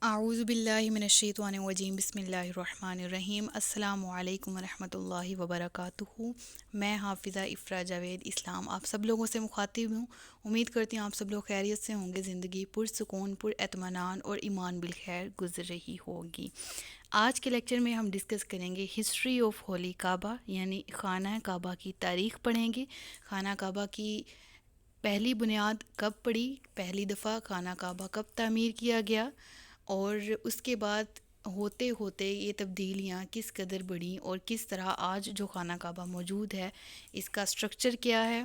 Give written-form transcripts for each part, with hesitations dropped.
اعوذ باللہ من الشیطان الرجیم بسم اللہ الرحمن الرحیم السلام علیکم ورحمۃ اللہ وبرکاتہ۔ میں حافظہ افرا جاوید اسلام آپ سب لوگوں سے مخاطب ہوں۔ امید کرتی ہوں آپ سب لوگ خیریت سے ہوں گے، زندگی پرسکون پر اطمینان اور ایمان بالخیر گزر رہی ہوگی۔ آج کے لیکچر میں ہم ڈسکس کریں گے ہسٹری آف ہولی کعبہ، یعنی خانہ کعبہ کی تاریخ پڑھیں گے۔ خانہ کعبہ کی پہلی بنیاد کب پڑی، پہلی دفعہ خانہ کعبہ کب تعمیر کیا گیا، اور اس کے بعد ہوتے ہوتے یہ تبدیلیاں کس قدر بڑھیں اور کس طرح آج جو خانہ کعبہ موجود ہے اس کا سٹرکچر کیا ہے،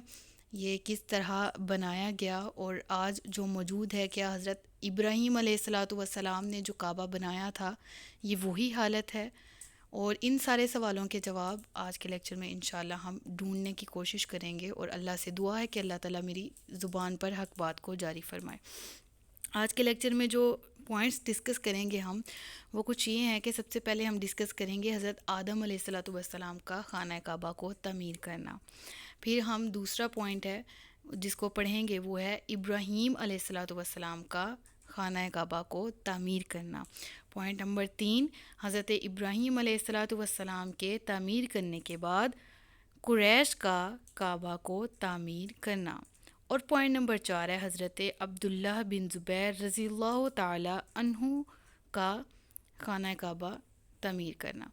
یہ کس طرح بنایا گیا، اور آج جو موجود ہے کیا حضرت ابراہیم علیہ الصلاۃ والسلام نے جو کعبہ بنایا تھا یہ وہی حالت ہے۔ اور ان سارے سوالوں کے جواب آج کے لیکچر میں انشاءاللہ ہم ڈھونڈنے کی کوشش کریں گے، اور اللہ سے دعا ہے کہ اللہ تعالیٰ میری زبان پر حق بات کو جاری فرمائے۔ آج کے لیکچر میں جو پوائنٹس ڈسکس کریں گے ہم وہ کچھ یہ ہیں کہ سب سے پہلے ہم ڈسکس کریں گے حضرت آدم علیہ الصلاۃ والسلام کا خانہ کعبہ کو تعمیر کرنا۔ پھر ہم دوسرا پوائنٹ ہے جس کو پڑھیں گے وہ ہے ابراہیم علیہ الصلاۃ والسلام کا خانہ کعبہ کو تعمیر کرنا۔ پوائنٹ نمبر 3، حضرت ابراہیم علیہ الصلاۃ والسلام کے تعمیر کرنے کے بعد قریش کا کعبہ کو تعمیر کرنا۔ اور پوائنٹ نمبر 4 ہے حضرت عبداللہ بن زبیر رضی اللہ تعالی عنہ کا خانہ کعبہ تعمیر کرنا۔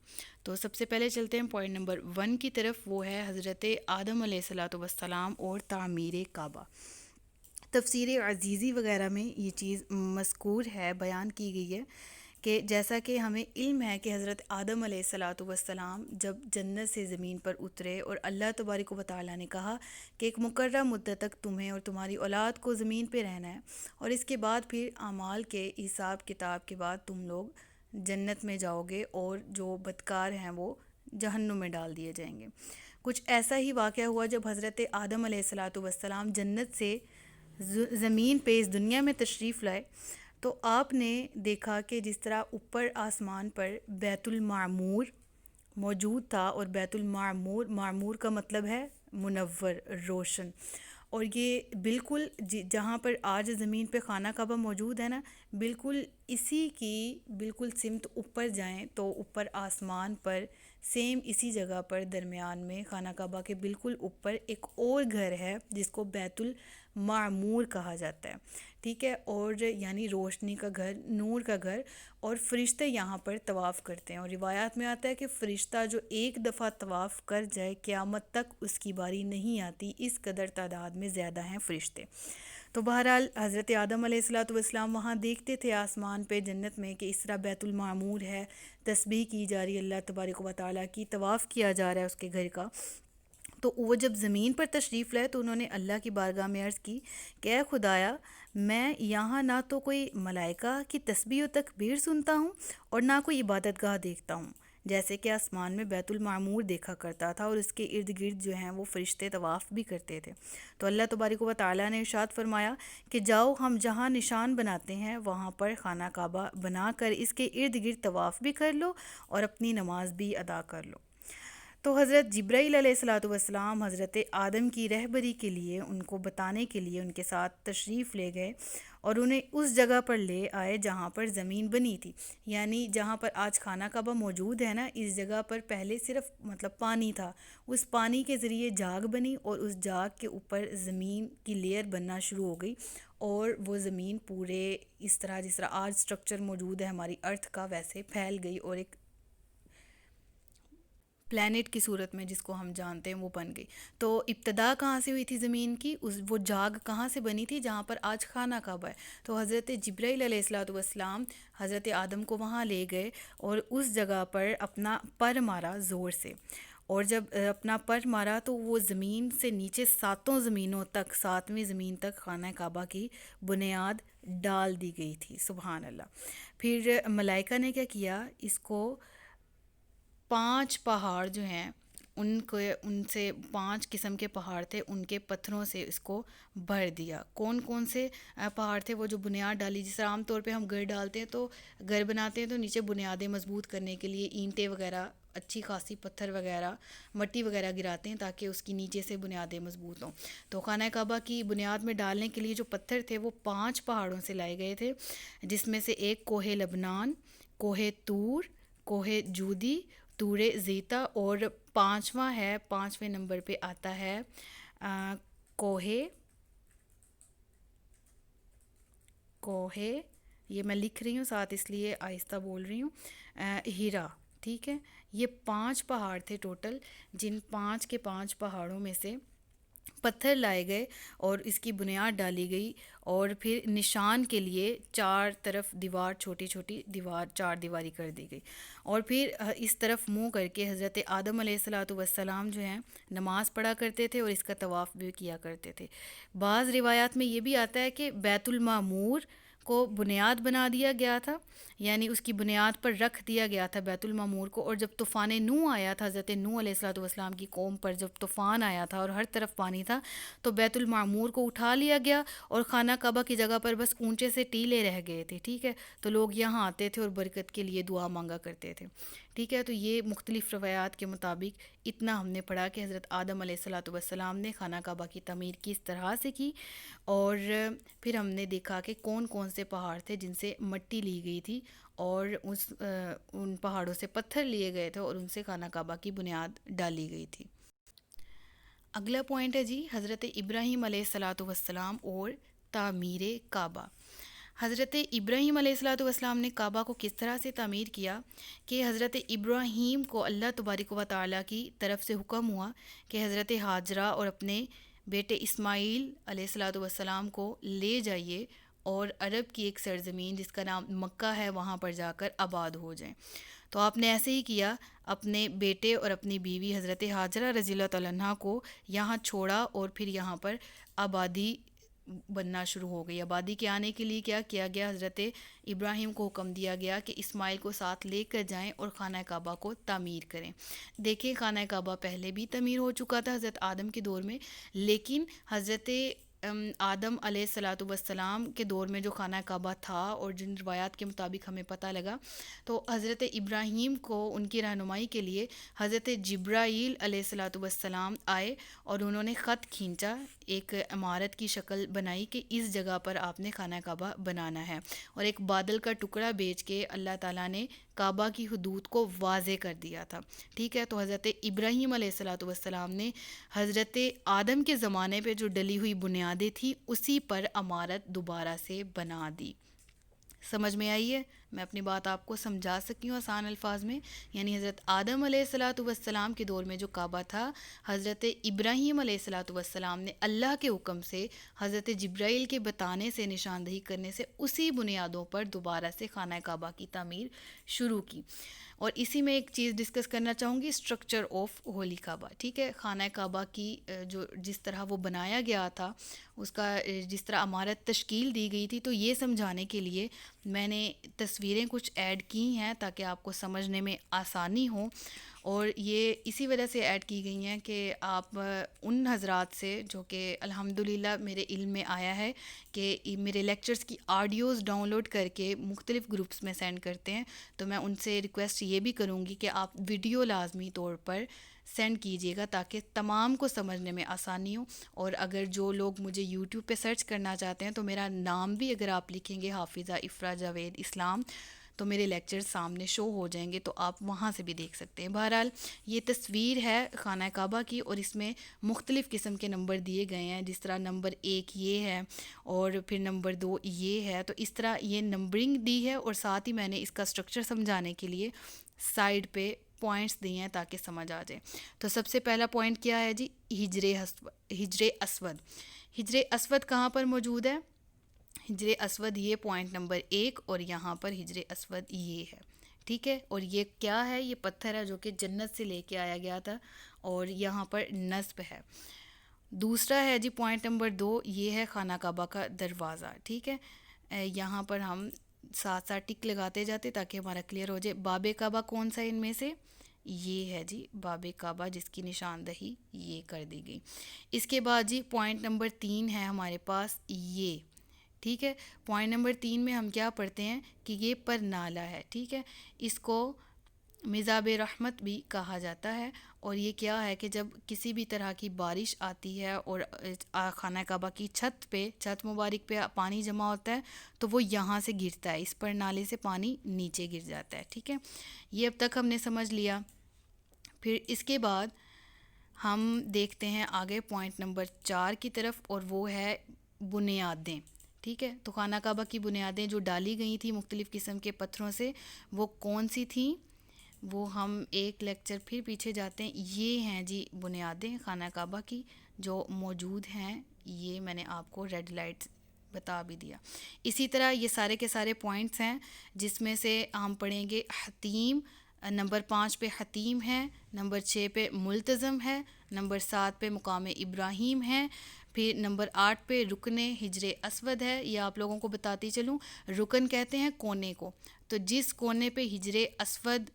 تو سب سے پہلے چلتے ہیں پوائنٹ نمبر 1 کی طرف، وہ ہے حضرت آدم علیہ الصلاۃ والسلام اور تعمیر کعبہ۔ تفسیر عزیزی وغیرہ میں یہ چیز مذکور ہے، بیان کی گئی ہے کہ جیسا کہ ہمیں علم ہے کہ حضرت آدم علیہ الصلاۃ والسلام جب جنت سے زمین پر اترے اور اللہ تبارک و تعالیٰ نے کہا کہ ایک مقررہ مدت تک تمہیں اور تمہاری اولاد کو زمین پہ رہنا ہے، اور اس کے بعد پھر اعمال کے حساب کتاب کے بعد تم لوگ جنت میں جاؤ گے اور جو بدکار ہیں وہ جہنم میں ڈال دیے جائیں گے۔ کچھ ایسا ہی واقعہ ہوا جب حضرت آدم علیہ الصلاۃ والسلام جنت سے زمین پہ اس دنیا میں تشریف لائے تو آپ نے دیکھا کہ جس طرح اوپر آسمان پر بیت المعمور موجود تھا، اور بیت المعمور، معمور کا مطلب ہے منور، روشن، اور یہ بالکل جہاں پر آج زمین پہ خانہ کعبہ موجود ہے نا، بالکل اسی کی بالکل سمت اوپر جائیں تو اوپر آسمان پر سیم اسی جگہ پر درمیان میں خانہ کعبہ کے بالکل اوپر ایک اور گھر ہے جس کو بیت المعمور کہا جاتا ہے، ٹھیک ہے، اور یعنی روشنی کا گھر، نور کا گھر، اور فرشتے یہاں پر طواف کرتے ہیں، اور روایات میں آتا ہے کہ فرشتہ جو ایک دفعہ طواف کر جائے قیامت تک اس کی باری نہیں آتی، اس قدر تعداد میں زیادہ ہیں فرشتے۔ تو بہرحال حضرت آدم علیہ الصلاۃ والسلام وہاں دیکھتے تھے آسمان پہ جنت میں کہ اس طرح بیت المعمور ہے، تسبیح کی جا رہی ہے اللہ تبارک و تعالیٰ کی، طواف کیا جا رہا ہے اس کے گھر کا۔ تو وہ جب زمین پر تشریف لائے تو انہوں نے اللہ کی بارگاہ میں عرض کی کہ اے خدایا، میں یہاں نہ تو کوئی ملائکہ کی تسبیح و تکبیر سنتا ہوں اور نہ کوئی عبادت گاہ دیکھتا ہوں، جیسے کہ آسمان میں بیت المعمور دیکھا کرتا تھا اور اس کے ارد گرد جو ہیں وہ فرشتے طواف بھی کرتے تھے۔ تو اللہ تبارک و تعالیٰ نے ارشاد فرمایا کہ جاؤ، ہم جہاں نشان بناتے ہیں وہاں پر خانہ کعبہ بنا کر اس کے ارد گرد طواف بھی کر لو اور اپنی نماز بھی ادا کر لو۔ تو حضرت جبرائیل علیہ الصلاۃ والسلام حضرت آدم کی رہبری کے لیے، ان کو بتانے کے لیے ان کے ساتھ تشریف لے گئے اور انہیں اس جگہ پر لے آئے جہاں پر زمین بنی تھی، یعنی جہاں پر آج خانہ کعبہ موجود ہے نا، اس جگہ پر پہلے صرف پانی تھا، اس پانی کے ذریعے جاگ بنی اور اس جاگ کے اوپر زمین کی لیئر بننا شروع ہو گئی، اور وہ زمین پورے اس طرح جس طرح آج سٹرکچر موجود ہے ہماری ارتھ کا ویسے پھیل گئی اور ایک پلانٹ کی صورت میں جس کو ہم جانتے ہیں وہ بن گئی۔ تو ابتدا کہاں سے ہوئی تھی زمین کی، وہ جاگ کہاں سے بنی تھی جہاں پر آج خانہ کعبہ ہے۔ تو حضرت جبرائیل علیہ الصلاۃ والسلام حضرت آدم کو وہاں لے گئے اور اس جگہ پر اپنا پر مارا زور سے، اور جب اپنا پر مارا تو وہ زمین سے نیچے 7 زمینوں تک، 7ویں زمین تک خانہ کعبہ کی بنیاد ڈال دی گئی تھی، سبحان اللہ۔ پھر ملائکہ نے کیا کیا، اس کو 5 پہاڑ جو ہیں ان سے 5 قسم کے پہاڑ تھے، ان کے پتھروں سے اس کو بھر دیا۔ کون کون سے پہاڑ تھے؟ وہ جو بنیاد ڈالی، جس طرح عام طور پہ ہم گھر ڈالتے ہیں تو گھر بناتے ہیں تو نیچے بنیادیں مضبوط کرنے کے لیے اینٹیں وغیرہ اچھی خاصی پتھر وغیرہ مٹی وغیرہ گراتے ہیں تاکہ اس کی نیچے سے بنیادیں مضبوط ہوں. تو خانہ کعبہ کی بنیاد میں ڈالنے کے لیے جو پتھر تھے وہ 5 پہاڑوں سے لائے گئے تھے، جس میں سے ایک کوہ لبنان، کوہ طور، کوہ جودی، طور زیتا، اور پانچواں ہے، 5ویں نمبر پہ آتا ہے کوہ کوہ یہ میں لکھ رہی ہوں ساتھ اس لیے آہستہ بول رہی ہوں، ہیرا. ٹھیک ہے، یہ 5 پہاڑ تھے ٹوٹل، جن 5 کے 5 پہاڑوں میں سے پتھر لائے گئے اور اس کی بنیاد ڈالی گئی، اور پھر نشان کے لیے 4 طرف دیوار، چھوٹی چھوٹی دیوار، 4 دیواری کر دی گئی، اور پھر اس طرف منہ کر کے حضرت آدم علیہ الصلاۃ والسلام جو ہیں نماز پڑھا کرتے تھے اور اس کا طواف بھی کیا کرتے تھے. بعض روایات میں یہ بھی آتا ہے کہ بیت المعمور کو بنیاد بنا دیا گیا تھا، یعنی اس کی بنیاد پر رکھ دیا گیا تھا بیت المعمور کو، اور جب طوفان نوح آیا تھا، حضرت نوح علیہ الصلوۃ والسلام کی قوم پر جب طوفان آیا تھا اور ہر طرف پانی تھا، تو بیت المعمور کو اٹھا لیا گیا اور خانہ کعبہ کی جگہ پر بس اونچے سے ٹیلے رہ گئے تھے. ٹھیک ہے، تو لوگ یہاں آتے تھے اور برکت کے لیے دعا مانگا کرتے تھے. ٹھیک ہے، تو یہ مختلف روایات کے مطابق اتنا ہم نے پڑھا کہ حضرت آدم علیہ الصلوۃ والسلام نے خانہ کعبہ کی تعمیر کس طرح سے کی، اور پھر ہم نے دیکھا کہ کون کون سے پہاڑ تھے جن سے مٹی لی گئی تھی، اور ان پہاڑوں سے پتھر لیے گئے تھے اور ان سے خانہ کعبہ کی بنیاد ڈالی گئی تھی. اگلا پوائنٹ ہے جی حضرت ابراہیم علیہ الصلاۃ والسلام اور تعمیر کعبہ. حضرت ابراہیم علیہ الصلاۃ والسلام نے کعبہ کو کس طرح سے تعمیر کیا کہ حضرت ابراہیم کو اللہ تبارک و تعالیٰ کی طرف سے حکم ہوا کہ حضرت ہاجرہ اور اپنے بیٹے اسماعیل علیہ الصلاۃ والسلام کو لے جائیے اور عرب کی ایک سرزمین جس کا نام مکہ ہے وہاں پر جا کر آباد ہو جائیں. تو آپ نے ایسے ہی کیا، اپنے بیٹے اور اپنی بیوی حضرت ہاجرہ رضی اللہ تعالیٰ عنہ کو یہاں چھوڑا، اور پھر یہاں پر آبادی بننا شروع ہو گئی. آبادی کے آنے کے لیے کیا کیا گیا، حضرت ابراہیم کو حکم دیا گیا کہ اسماعیل کو ساتھ لے کر جائیں اور خانہ کعبہ کو تعمیر کریں. دیکھیں خانہ کعبہ پہلے بھی تعمیر ہو چکا تھا حضرت آدم کے دور میں، لیکن حضرت آدم علیہ الصلاۃ والسلام کے دور میں جو خانہ کعبہ تھا اور جن روایات کے مطابق ہمیں پتہ لگا، تو حضرت ابراہیم کو ان کی رہنمائی کے لیے حضرت جبرائیل علیہ الصلاۃ والسلام آئے اور انہوں نے خط کھینچا، ایک عمارت کی شکل بنائی کہ اس جگہ پر آپ نے خانہ کعبہ بنانا ہے، اور ایک بادل کا ٹکڑا بیچ کے اللہ تعالیٰ نے کعبہ کی حدود کو واضح کر دیا تھا. ٹھیک ہے، تو حضرت ابراہیم علیہ الصلاۃ والسلام نے حضرت آدم کے زمانے پہ جو ڈلی ہوئی بنیادیں تھیں اسی پر عمارت دوبارہ سے بنا دی. سمجھ میں آئی ہے؟ میں اپنی بات آپ کو سمجھا سکی ہوں آسان الفاظ میں. یعنی حضرت آدم علیہ الصلاۃ والسلام کے دور میں جو کعبہ تھا، حضرت ابراہیم علیہ الصلاۃ والسلام نے اللہ کے حکم سے، حضرت جبرائیل کے بتانے سے، نشاندہی کرنے سے، اسی بنیادوں پر دوبارہ سے خانہ کعبہ کی تعمیر شروع کی. اور اسی میں ایک چیز ڈسکس کرنا چاہوں گی، اسٹرکچر آف ہولی کعبہ. ٹھیک ہے، خانہ کعبہ کی جس طرح وہ بنایا گیا تھا، اس کا جس طرح عمارت تشکیل دی گئی تھی، تو یہ سمجھانے کے لیے میں نے تصویریں کچھ ایڈ کی ہیں تاکہ آپ کو سمجھنے میں آسانی ہو، اور یہ اسی وجہ سے ایڈ کی گئی ہیں کہ آپ ان حضرات سے جو کہ الحمدللہ میرے علم میں آیا ہے کہ میرے لیکچرز کی آڈیوز ڈاؤن لوڈ کر کے مختلف گروپس میں سینڈ کرتے ہیں، تو میں ان سے ریکویسٹ یہ بھی کروں گی کہ آپ ویڈیو لازمی طور پر سینڈ کیجیے گا تاکہ تمام کو سمجھنے میں آسانی ہو. اور اگر جو لوگ مجھے یوٹیوب پہ سرچ کرنا چاہتے ہیں تو میرا نام بھی اگر آپ لکھیں گے حافظہ افرا جاوید اسلام تو میرے لیکچر سامنے شو ہو جائیں گے، تو آپ وہاں سے بھی دیکھ سکتے ہیں. بہرحال یہ تصویر ہے خانہ کعبہ کی، اور اس میں مختلف قسم کے نمبر دیے گئے ہیں، جس طرح نمبر 1 یہ ہے اور پھر نمبر 2 یہ ہے، تو اس طرح یہ نمبرنگ دی ہے، اور ساتھ ہی میں نے اس کا اسٹرکچر سمجھانے کے لیے سائڈ پہ پوائنٹس دیے ہیں تاکہ سمجھ آ جائے. تو سب سے پہلا پوائنٹ کیا ہے جی، ہجر اسود. ہجر اسود کہاں پر موجود ہے؟ ہجر اسود یہ پوائنٹ نمبر 1، اور یہاں پر ہجر اسود یہ ہے. ٹھیک ہے، اور یہ کیا ہے؟ یہ پتھر ہے جو کہ جنت سے لے کے آیا گیا تھا، اور یہاں پر نصب ہے. دوسرا ہے جی پوائنٹ نمبر 2، یہ ہے خانہ کعبہ کا دروازہ. ٹھیک ہے، یہاں پر ہم ساتھ ساتھ ٹک لگاتے جاتے تاکہ ہمارا کلیئر ہو جائے. باب کعبہ کون سا ہے ان میں سے؟ یہ ہے جی باب کعبہ، جس کی نشاندہی یہ کر دی گئی. اس کے بعد جی پوائنٹ نمبر 3 ہے ہمارے پاس یہ. ٹھیک ہے، پوائنٹ نمبر 3 میں ہم کیا پڑھتے ہیں کہ یہ پر نالہ ہے. ٹھیک ہے، اس کو مزاب رحمت بھی کہا جاتا ہے، اور یہ کیا ہے کہ جب کسی بھی طرح کی بارش آتی ہے اور خانہ کعبہ کی چھت مبارک پہ پانی جمع ہوتا ہے تو وہ یہاں سے گرتا ہے، اس پر نالے سے پانی نیچے گر جاتا ہے، ٹھیک ہے، یہ اب تک ہم نے سمجھ لیا۔ پھر اس کے بعد ہم دیکھتے ہیں آگے پوائنٹ نمبر 4 کی طرف، اور وہ ہے بنیادیں، ٹھیک ہے۔ تو خانہ کعبہ کی بنیادیں جو ڈالی گئی تھیں مختلف قسم کے پتھروں سے، وہ کون سی تھیں؟ وہ ہم ایک لیکچر پھر پیچھے جاتے ہیں، یہ ہیں جی بنیادیں خانہ کعبہ کی جو موجود ہیں، یہ میں نے آپ کو ریڈ لائٹ بتا بھی دیا۔ اسی طرح یہ سارے کے سارے پوائنٹس ہیں جس میں سے ہم پڑھیں گے حتیم، نمبر 5 پہ حتیم ہے، نمبر 6 پہ ملتزم ہے، نمبر 7 پہ مقام ابراہیم ہے، پھر نمبر 8 پہ رکن حجر اسود ہے۔ یہ آپ لوگوں کو بتاتی چلوں، رکن کہتے ہیں کونے کو، تو جس کونے پہ حجر اسود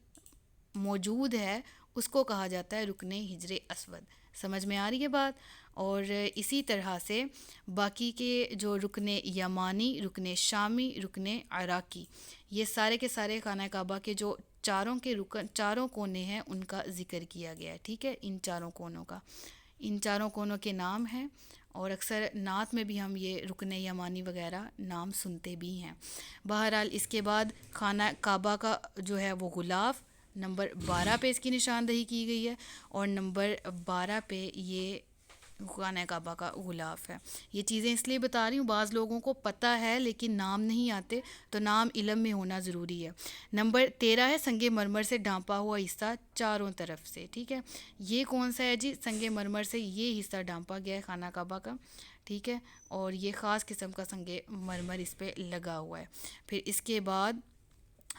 موجود ہے اس کو کہا جاتا ہے رکن حجر اسود، سمجھ میں آ رہی ہے بات؟ اور اسی طرح سے باقی کے جو رکن یمانی، رکن شامی، رکن عراقی، یہ سارے کے سارے خانہ کعبہ کے جو چاروں کونے ہیں ان کا ذکر کیا گیا ہے، ٹھیک ہے، ان چاروں کونوں کے نام ہیں، اور اکثر نعت میں بھی ہم یہ رکن یمانی وغیرہ نام سنتے بھی ہیں۔ بہرحال اس کے بعد خانہ کعبہ کا جو ہے وہ غلاف نمبر 12 پہ اس کی نشاندہی کی گئی ہے، اور نمبر 12 پہ یہ خانہ کعبہ کا غلاف ہے۔ یہ چیزیں اس لیے بتا رہی ہوں، بعض لوگوں کو پتہ ہے لیکن نام نہیں آتے، تو نام علم میں ہونا ضروری ہے۔ نمبر 13 ہے سنگ مرمر سے ڈھانپا ہوا حصہ چاروں طرف سے، ٹھیک ہے، یہ کون سا ہے جی؟ سنگ مرمر سے یہ حصہ ڈھانپا گیا ہے خانہ کعبہ کا، ٹھیک ہے، اور یہ خاص قسم کا سنگ مرمر اس پہ لگا ہوا ہے۔ پھر اس کے بعد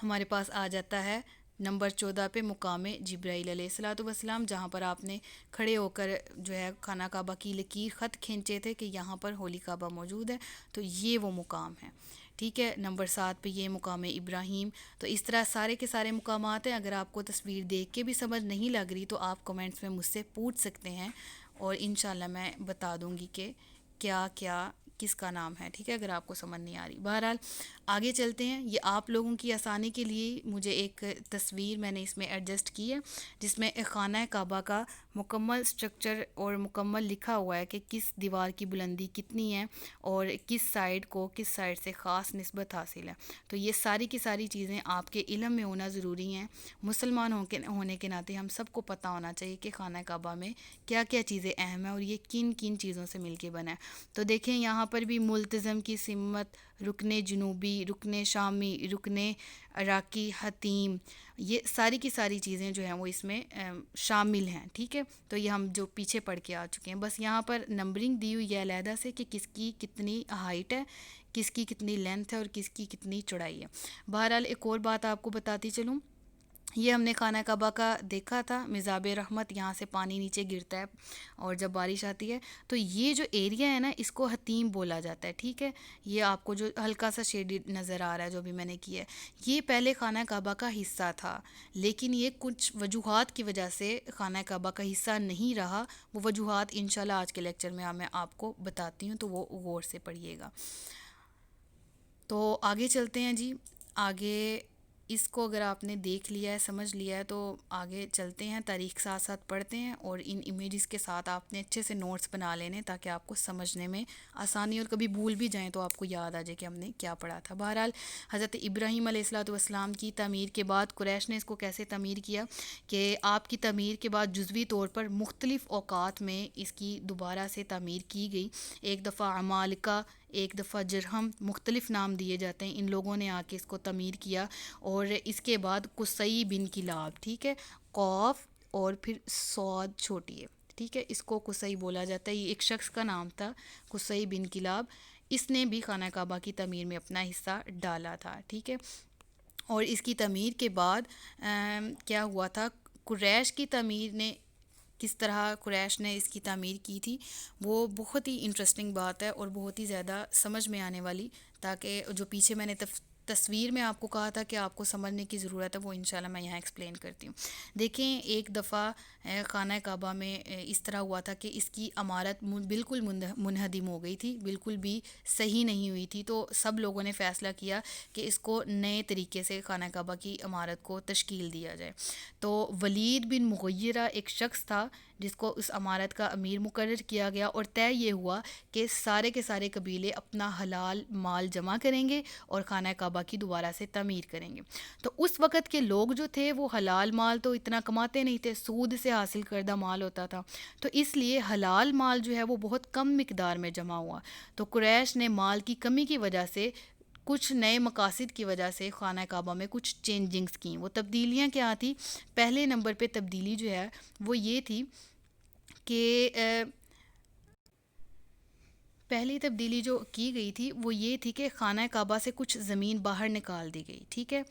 ہمارے پاس آ جاتا ہے نمبر 14 پہ مقام جبرائیل علیہ الصلوۃ والسلام، جہاں پر آپ نے کھڑے ہو کر جو ہے خانہ کعبہ کی لکیر خط کھینچے تھے کہ یہاں پر ہولی کعبہ موجود ہے، تو یہ وہ مقام ہے، ٹھیک ہے۔ نمبر 7 پہ یہ مقام ابراہیم۔ تو اس طرح سارے کے سارے مقامات ہیں، اگر آپ کو تصویر دیکھ کے بھی سمجھ نہیں لگ رہی تو آپ کمنٹس میں مجھ سے پوچھ سکتے ہیں، اور انشاءاللہ میں بتا دوں گی کہ کیا کیا کس کا نام ہے، ٹھیک ہے، اگر آپ کو سمجھ نہیں آ رہی۔ بہرحال آگے چلتے ہیں، یہ آپ لوگوں کی آسانی کے لیے مجھے ایک تصویر میں نے اس میں ایڈجسٹ کی ہے جس میں ایک خانہ کعبہ کا مکمل سٹرکچر اور مکمل لکھا ہوا ہے کہ کس دیوار کی بلندی کتنی ہے اور کس سائڈ سے خاص نسبت حاصل ہے۔ تو یہ ساری کی ساری چیزیں آپ کے علم میں ہونا ضروری ہیں، مسلمان ہونے کے ناطے ہم سب کو پتہ ہونا چاہیے کہ خانہ کعبہ میں کیا کیا چیزیں اہم ہیں اور یہ کن کن چیزوں سے مل کے بنا ہے۔ تو دیکھیں یہاں پر بھی ملتزم کی سمت، رکن جنوبی، رکن شامی، رکن عراقی، حتیم، یہ ساری کی ساری چیزیں جو ہیں وہ اس میں شامل ہیں، ٹھیک ہے۔ تو یہ ہم جو پیچھے پڑھ کے آ چکے ہیں، بس یہاں پر نمبرنگ دی ہوئی ہے علیحدہ سے کہ کس کی کتنی ہائٹ ہے، کس کی کتنی لینتھ ہے اور کس کی کتنی چوڑائی ہے۔ بہرحال ایک اور بات آپ کو بتاتی چلوں، یہ ہم نے خانہ کعبہ کا دیکھا تھا، مزاب رحمت، یہاں سے پانی نیچے گرتا ہے اور جب بارش آتی ہے تو یہ جو ایریا ہے نا اس کو حتیم بولا جاتا ہے، ٹھیک ہے۔ یہ آپ کو جو ہلکا سا شیڈڈ نظر آ رہا ہے جو بھی میں نے کیا ہے، یہ پہلے خانہ کعبہ کا حصہ تھا، لیکن یہ کچھ وجوہات کی وجہ سے خانہ کعبہ کا حصہ نہیں رہا۔ وہ وجوہات انشاءاللہ آج کے لیکچر میں میں آپ کو بتاتی ہوں، تو وہ غور سے پڑھیے گا۔ تو آگے چلتے ہیں جی، آگے اس کو اگر آپ نے دیکھ لیا ہے، سمجھ لیا ہے، تو آگے چلتے ہیں، تاریخ ساتھ ساتھ پڑھتے ہیں، اور ان امیجز کے ساتھ آپ نے اچھے سے نوٹس بنا لینے تاکہ آپ کو سمجھنے میں آسانی، اور کبھی بھول بھی جائیں تو آپ کو یاد آ جائے کہ ہم نے کیا پڑھا تھا۔ بہرحال حضرت ابراہیم علیہ الصلوۃ والسلام کی تعمیر کے بعد قریش نے اس کو کیسے تعمیر کیا کہ آپ کی تعمیر کے بعد جزوی طور پر مختلف اوقات میں اس کی دوبارہ سے تعمیر کی گئی۔ ایک دفعہ عمالقہ، ایک دفعہ جرہم، مختلف نام دیے جاتے ہیں، ان لوگوں نے آ کے اس کو تعمیر کیا، اور اس کے بعد قصی بن کلاب، ٹھیک ہے، قوف اور پھر صاد چھوٹی ہے، ٹھیک ہے، اس کو قصی بولا جاتا ہے، یہ ایک شخص کا نام تھا قصی بن کلاب، اس نے بھی خانہ کعبہ کی تعمیر میں اپنا حصہ ڈالا تھا، ٹھیک ہے۔ اور اس کی تعمیر کے بعد کیا ہوا تھا، قریش کی تعمیر نے کس طرح قریش نے اس کی تعمیر کی تھی، وہ بہت ہی انٹرسٹنگ بات ہے اور بہت ہی زیادہ سمجھ میں آنے والی، تاکہ جو پیچھے میں نے تصویر میں آپ کو کہا تھا کہ آپ کو سمجھنے کی ضرورت ہے، وہ انشاءاللہ میں یہاں ایکسپلین کرتی ہوں۔ دیکھیں ایک دفعہ خانہ کعبہ میں اس طرح ہوا تھا کہ اس کی عمارت بالکل منہدم ہو گئی تھی، بالکل بھی صحیح نہیں ہوئی تھی، تو سب لوگوں نے فیصلہ کیا کہ اس کو نئے طریقے سے خانہ کعبہ کی عمارت کو تشکیل دیا جائے۔ تو ولید بن مغیرہ ایک شخص تھا جس کو اس عمارت کا امیر مقرر کیا گیا، اور طے یہ ہوا کہ سارے کے سارے قبیلے اپنا حلال مال جمع کریں گے اور خانہ کعبہ کی دوبارہ سے تعمیر کریں گے۔ تو اس وقت کے لوگ جو تھے وہ حلال مال تو اتنا کماتے نہیں تھے، سود سے حاصل کردہ مال ہوتا تھا، تو اس لیے حلال مال جو ہے وہ بہت کم مقدار میں جمع ہوا۔ تو قریش نے مال کی کمی کی وجہ سے، کچھ نئے مقاصد کی وجہ سے خانہ کعبہ میں کچھ چینجنگز کیں۔ وہ تبدیلیاں کیا تھیں؟ پہلے نمبر پہ تبدیلی جو ہے وہ یہ تھی کہ پہلی تبدیلی جو کی گئی تھی وہ یہ تھی کہ خانہ کعبہ سے کچھ زمین باہر نکال دی گئی، ٹھیک ہے،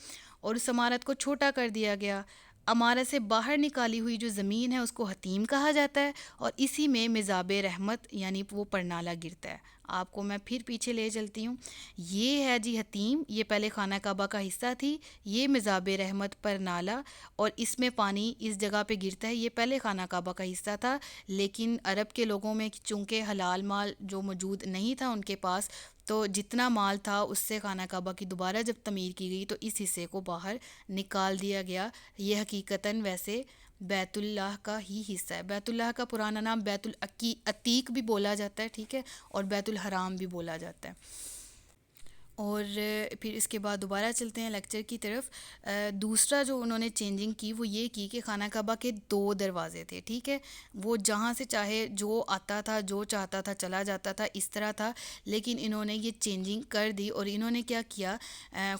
اور اس عمارت کو چھوٹا کر دیا گیا۔ عمارت سے باہر نکالی ہوئی جو زمین ہے اس کو حتیم کہا جاتا ہے، اور اسی میں مزاب رحمت یعنی وہ پرنالہ گرتا ہے۔ آپ کو میں پھر پیچھے لے چلتی ہوں، یہ ہے جی حتیم، یہ پہلے خانہ کعبہ کا حصہ تھی، یہ مزاب رحمت پرنالہ، اور اس میں پانی اس جگہ پہ گرتا ہے، یہ پہلے خانہ کعبہ کا حصہ تھا، لیکن عرب کے لوگوں میں چونکہ حلال مال جو موجود نہیں تھا ان کے پاس، تو جتنا مال تھا اس سے خانہ کعبہ کی دوبارہ جب تعمیر کی گئی تو اس حصے کو باہر نکال دیا گیا۔ یہ حقیقتاً ویسے بیت اللہ کا ہی حصہ ہے۔ بیت اللہ کا پرانا نام بیت العتیق بھی بولا جاتا ہے، ٹھیک ہے، اور بیت الحرام بھی بولا جاتا ہے۔ اور پھر اس کے بعد دوبارہ چلتے ہیں لیکچر کی طرف۔ دوسرا جو انہوں نے چینجنگ کی وہ یہ کی کہ خانہ کعبہ کے 2 دروازے تھے، ٹھیک ہے، وہ جہاں سے چاہے جو آتا تھا جو چاہتا تھا چلا جاتا تھا، اس طرح تھا، لیکن انہوں نے یہ چینجنگ کر دی، اور انہوں نے کیا کیا،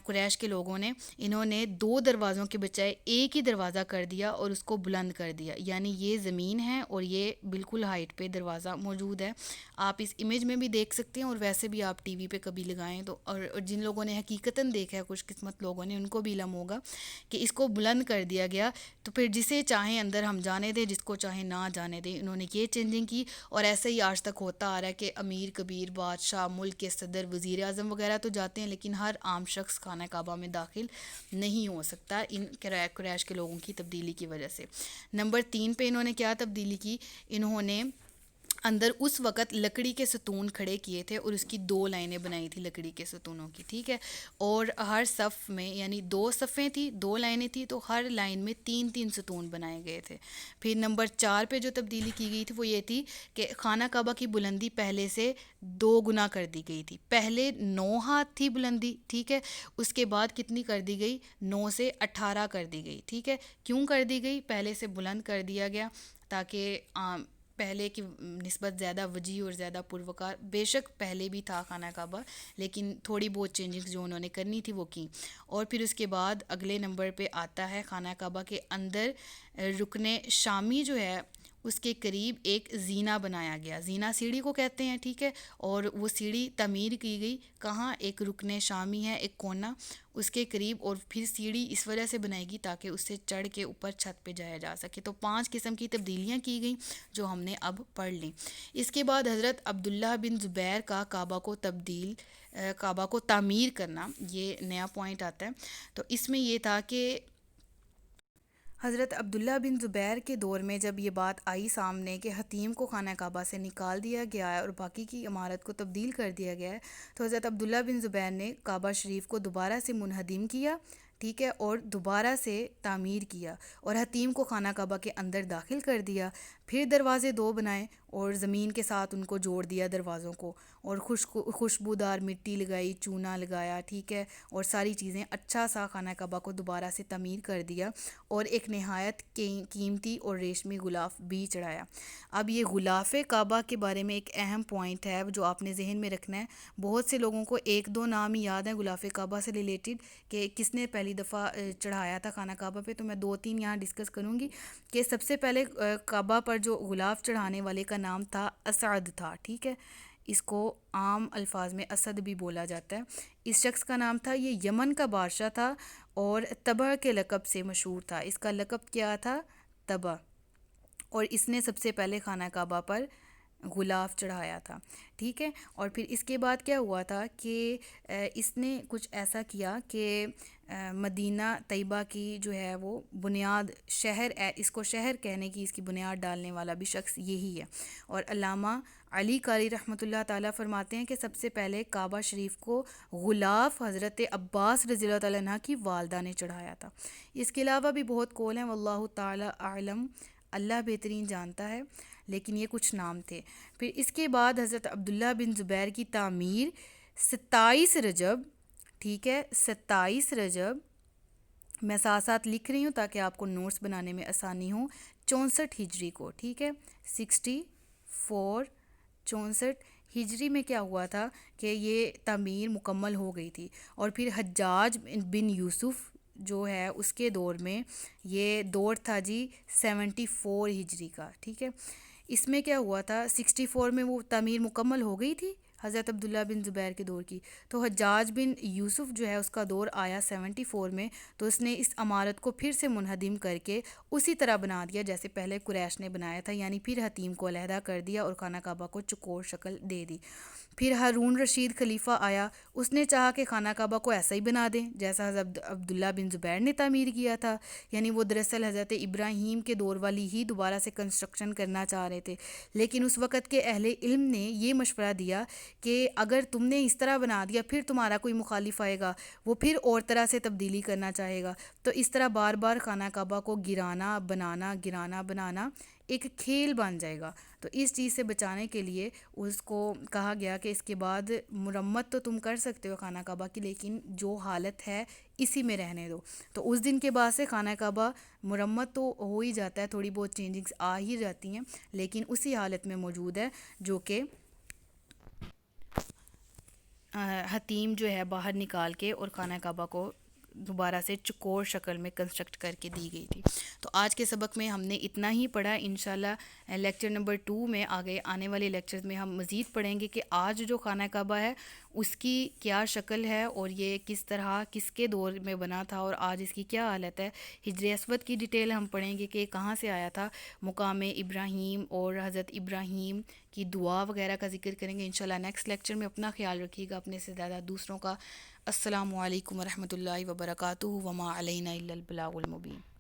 قریش کے لوگوں نے، انہوں نے 2 دروازوں کے بجائے ایک ہی دروازہ کر دیا اور اس کو بلند کر دیا، یعنی یہ زمین ہے اور یہ بالکل ہائٹ پہ دروازہ موجود ہے۔ آپ اس امیج میں بھی دیکھ سکتے ہیں، اور ویسے بھی آپ ٹی وی پہ کبھی لگائیں تو، اور جن لوگوں نے حقیقتاً دیکھا ہے، خوش قسمت لوگوں نے، ان کو بھی علم ہوگا کہ اس کو بلند کر دیا گیا، تو پھر جسے چاہیں اندر ہم جانے دیں، جس کو چاہیں نہ جانے دیں۔ انہوں نے یہ چینجنگ کی، اور ایسے ہی آج تک ہوتا آ رہا ہے کہ امیر کبیر، بادشاہ، ملک کے صدر، وزیر اعظم وغیرہ تو جاتے ہیں، لیکن ہر عام شخص خانہ کعبہ میں داخل نہیں ہو سکتا ان قریش کے لوگوں کی تبدیلی کی وجہ سے۔ نمبر 3 پہ انہوں نے کیا تبدیلی کی، انہوں نے اندر اس وقت لکڑی کے ستون کھڑے کیے تھے، اور اس کی 2 لائنیں بنائی تھی لکڑی کے ستونوں کی، ٹھیک ہے، اور ہر صف میں یعنی 2 صفیں تھیں، 2 لائنیں تھیں، تو ہر لائن میں 3 ستون بنائے گئے تھے۔ پھر نمبر 4 پہ جو تبدیلی کی گئی تھی وہ یہ تھی کہ خانہ کعبہ کی بلندی پہلے سے 2 گنا کر دی گئی تھی۔ پہلے 9 ہاتھ تھی بلندی، ٹھیک ہے، اس کے بعد کتنی کر دی گئی، 9 سے 18 کر دی گئی، ٹھیک ہے۔ کیوں کر دی گئی؟ پہلے سے بلند کر دیا گیا تاکہ پہلے کی نسبت زیادہ وجیح اور زیادہ پروقار، بے شک پہلے بھی تھا خانہ کعبہ، لیکن تھوڑی بہت چینجنگ جو انہوں نے کرنی تھی وہ کی۔ اور پھر اس کے بعد اگلے نمبر پہ آتا ہے خانہ کعبہ کے اندر رکن شامی جو ہے اس کے قریب ایک زینہ بنایا گیا، زینہ سیڑھی کو کہتے ہیں، ٹھیک ہے، اور وہ سیڑھی تعمیر کی گئی کہاں، ایک رکن شامی ہے، ایک کونا اس کے قریب، اور پھر سیڑھی اس وجہ سے بنائی گئی تاکہ اس سے چڑھ کے اوپر چھت پہ جایا جا سکے۔ تو 5 قسم کی تبدیلیاں کی گئیں جو ہم نے اب پڑھ لیں۔ اس کے بعد حضرت عبداللہ بن زبیر کا کعبہ کو تعمیر کرنا، یہ نیا پوائنٹ آتا ہے۔ تو اس میں یہ تھا کہ حضرت عبداللہ بن زبیر کے دور میں جب یہ بات آئی سامنے کہ حتیم کو خانہ کعبہ سے نکال دیا گیا ہے اور باقی کی عمارت کو تبدیل کر دیا گیا ہے، تو حضرت عبداللہ بن زبیر نے کعبہ شریف کو دوبارہ سے منہدم کیا، ٹھیک ہے، اور دوبارہ سے تعمیر کیا، اور حتیم کو خانہ کعبہ کے اندر داخل کر دیا۔ پھر دروازے 2 بنائے اور زمین کے ساتھ ان کو جوڑ دیا دروازوں کو، اور خوشبودار مٹی لگائی، چونا لگایا، ٹھیک ہے، اور ساری چیزیں اچھا سا خانہ کعبہ کو دوبارہ سے تعمیر کر دیا، اور ایک نہایت قیمتی اور ریشمی غلاف بھی چڑھایا۔ اب یہ غلاف کعبہ کے بارے میں ایک اہم پوائنٹ ہے جو آپ نے ذہن میں رکھنا ہے۔ بہت سے لوگوں کو 1-2 نام ہی یاد ہیں غلاف کعبہ سے ریلیٹڈ کہ کس نے پہلی دفعہ چڑھایا تھا خانہ کعبہ پہ، تو میں 2-3 یہاں ڈسکس کروں گی کہ سب سے پہلے کعبہ پر جو غلاف چڑھانے والے کا نام تھا اسعد تھا، ٹھیک ہے، اس کو عام الفاظ میں اسد بھی بولا جاتا ہے۔ اس شخص کا نام تھا، یہ یمن کا بادشاہ تھا اور تبع کے لقب سے مشہور تھا۔ اس کا لقب کیا تھا؟ تبع، اور اس نے سب سے پہلے خانہ کعبہ پر غلاف چڑھایا تھا، ٹھیک ہے. اور پھر اس کے بعد کیا ہوا تھا کہ اس نے کچھ ایسا کیا کہ مدینہ طیبہ کی جو ہے وہ بنیاد، شہر، اس کو شہر کہنے کی اس کی بنیاد ڈالنے والا بھی شخص یہی ہے. اور علامہ علی قاری رحمۃ اللہ تعالیٰ فرماتے ہیں کہ سب سے پہلے کعبہ شریف کو غلاف حضرت عباس رضی اللہ تعالیٰ عنہ کی والدہ نے چڑھایا تھا. اس کے علاوہ بھی بہت قول ہیں، واللہ تعالیٰ اعلم، اللہ بہترین جانتا ہے، لیکن یہ کچھ نام تھے. پھر اس کے بعد حضرت عبداللہ بن زبیر کی تعمیر 27 رجب، ٹھیک ہے، 27 رجب، میں ساتھ ساتھ لکھ رہی ہوں تاکہ آپ کو نوٹس بنانے میں آسانی ہو، 64 ہجری کو، ٹھیک ہے، 64، 64 ہجری میں کیا ہوا تھا کہ یہ تعمیر مکمل ہو گئی تھی. اور پھر حجاج بن یوسف جو ہے اس کے دور میں یہ دور تھا جی 74 ہجری کا، ٹھیک ہے. اس میں کیا ہوا تھا، 64 میں وہ تعمیر مکمل ہو گئی تھی حضرت عبداللہ بن زبیر کے دور کی، تو حجاج بن یوسف جو ہے اس کا دور آیا 74 میں، تو اس نے اس عمارت کو پھر سے منہدم کر کے اسی طرح بنا دیا جیسے پہلے قریش نے بنایا تھا، یعنی پھر حتیم کو علیحدہ کر دیا اور خانہ کعبہ کو چکور شکل دے دی. پھر ہارون رشید خلیفہ آیا، اس نے چاہا کہ خانہ کعبہ کو ایسا ہی بنا دیں جیسا حضرت عبداللہ بن زبیر نے تعمیر کیا تھا، یعنی وہ دراصل حضرت ابراہیم کے دور والی ہی دوبارہ سے کنسٹرکشن کرنا چاہ رہے تھے. لیکن اس وقت کے اہل علم نے یہ مشورہ دیا کہ اگر تم نے اس طرح بنا دیا پھر تمہارا کوئی مخالف آئے گا، وہ پھر اور طرح سے تبدیلی کرنا چاہے گا، تو اس طرح بار بار خانہ کعبہ کو گرانا بنانا ایک کھیل بن جائے گا. تو اس چیز سے بچانے کے لیے اس کو کہا گیا کہ اس کے بعد مرمت تو تم کر سکتے ہو خانہ کعبہ کی، لیکن جو حالت ہے اسی میں رہنے دو. تو اس دن کے بعد سے خانہ کعبہ مرمت تو ہو ہی جاتا ہے، تھوڑی بہت چینجنگز آ ہی جاتی ہیں، لیکن اسی حالت میں موجود ہے جو کہ حتیم جو ہے باہر نکال کے اور خانہ کعبہ کو دوبارہ سے چکور شکل میں کنسٹرکٹ کر کے دی گئی تھی. تو آج کے سبق میں ہم نے اتنا ہی پڑھا. انشاءاللہ لیکچر نمبر 2 میں آنے والے لیکچرز میں ہم مزید پڑھیں گے کہ آج جو خانہ کعبہ ہے اس کی کیا شکل ہے اور یہ کس طرح کس کے دور میں بنا تھا اور آج اس کی کیا حالت ہے. ہجر اسود کی ڈیٹیل ہم پڑھیں گے کہ کہاں سے آیا تھا، مقام ابراہیم اور حضرت ابراہیم کی دعا وغیرہ کا ذکر کریں گے انشاءاللہ نیکسٹ لیکچر میں. اپنا خیال رکھیے گا، اپنے سے زیادہ دوسروں کا. السلام علیکم ورحمۃ اللہ وبرکاتہ. وما علینا الا البلاغ المبین.